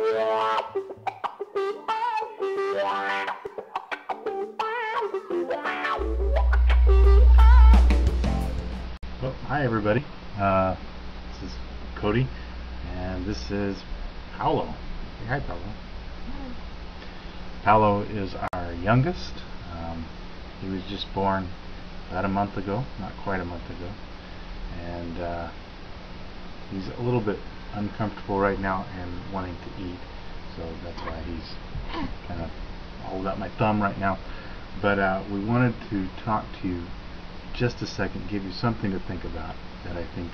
Well, hi everybody. This is Cody, and this is Paolo. Say hi, Paolo. Hi. Paolo is our youngest. He was just born about a month ago, not quite a month ago, and he's a little bit uncomfortable right now and wanting to eat, so that's why he's kind of hold out my thumb right now. But we wanted to talk to you just a second, give you something to think about that I think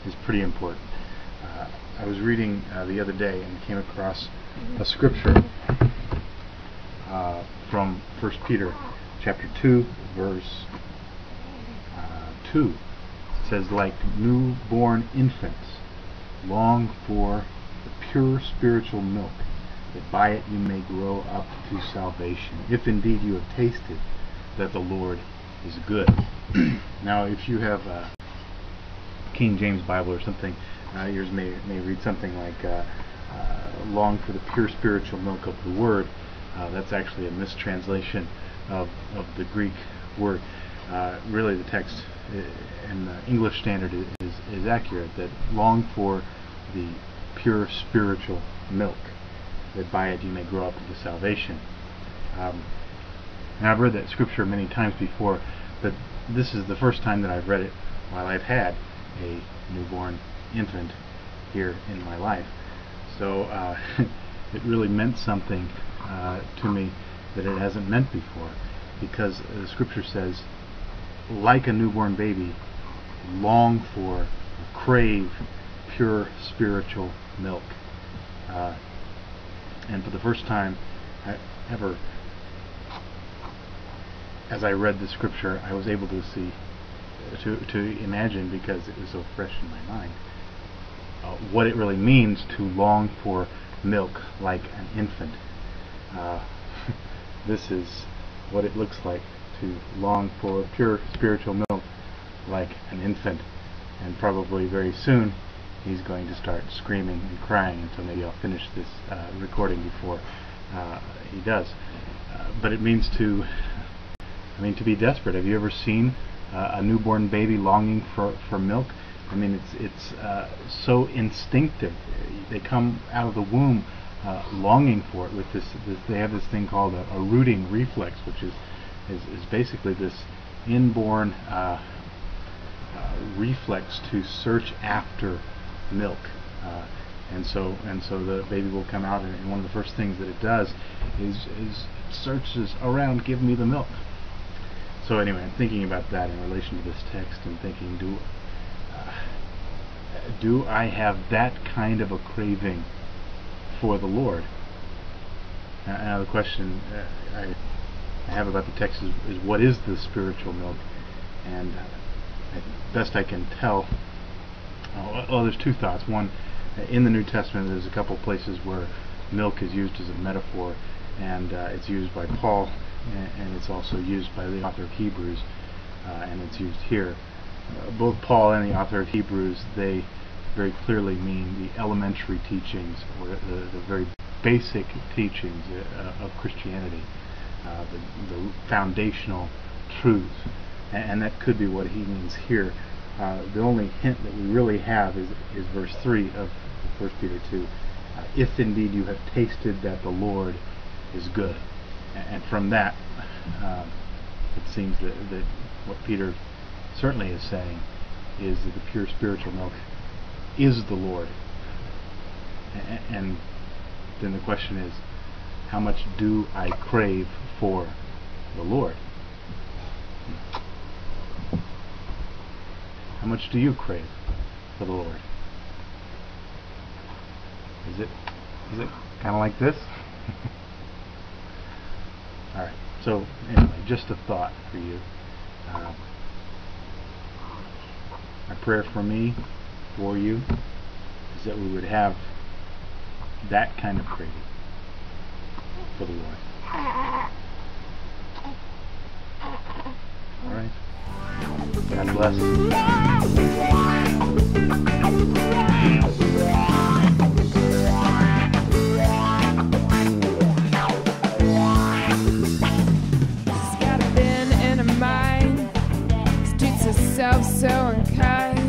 is pretty important. I was reading the other day and came across a scripture from 1 Peter chapter 2 verse 2. It says, like newborn infants, long for the pure spiritual milk, that by it you may grow up to salvation, if indeed you have tasted that the Lord is good. Now, if you have a King James Bible or something, yours may read something like long for the pure spiritual milk of the Word. That's actually a mistranslation of the Greek word. Really, the text in the English Standard is accurate, that long for the pure spiritual milk, that by it you may grow up into salvation. And I've read that scripture many times before, but this is the first time that I've read it while I've had a newborn infant here in my life. So it really meant something to me that it hasn't meant before, because the scripture says, like a newborn baby, long for, or crave pure spiritual milk. And for the first time ever, as I read the scripture, I was able to see, to imagine, because it was so fresh in my mind, what it really means to long for milk like an infant. This is what it looks like to long for pure spiritual milk like an infant, and probably very soon he's going to start screaming and crying, and so maybe I'll finish this recording before he does. But it means to be desperate. Have you ever seen a newborn baby longing for milk? I mean, it's so instinctive. They come out of the womb longing for it. With this, they have this thing called a rooting reflex, which is basically this inborn reflex to search after milk. And so the baby will come out, and one of the first things that it does is it searches around, give me the milk. So anyway, I'm thinking about that in relation to this text, and thinking, do I have that kind of a craving for the Lord? Now the question I have about the text is what is the spiritual milk? And best I can tell, there's two thoughts. One, in the New Testament there's a couple places where milk is used as a metaphor, and it's used by Paul, and it's also used by the author of Hebrews, and it's used here. Both Paul and the author of Hebrews, they very clearly mean the elementary teachings, or the very basic teachings of Christianity, the foundational truths, and that could be what he means here. The only hint that we really have is verse 3 of 1 Peter 2, if indeed you have tasted that the Lord is good. And from that, it seems that what Peter certainly is saying is that the pure spiritual milk is the Lord. And then the question is, how much do I crave for the Lord? How much do you crave for the Lord? Is it kind of like this? Alright, so anyway, just a thought for you. My prayer for me, for you, is that we would have that kind of craving for the Lord. Alright. God bless. yourself so unkind.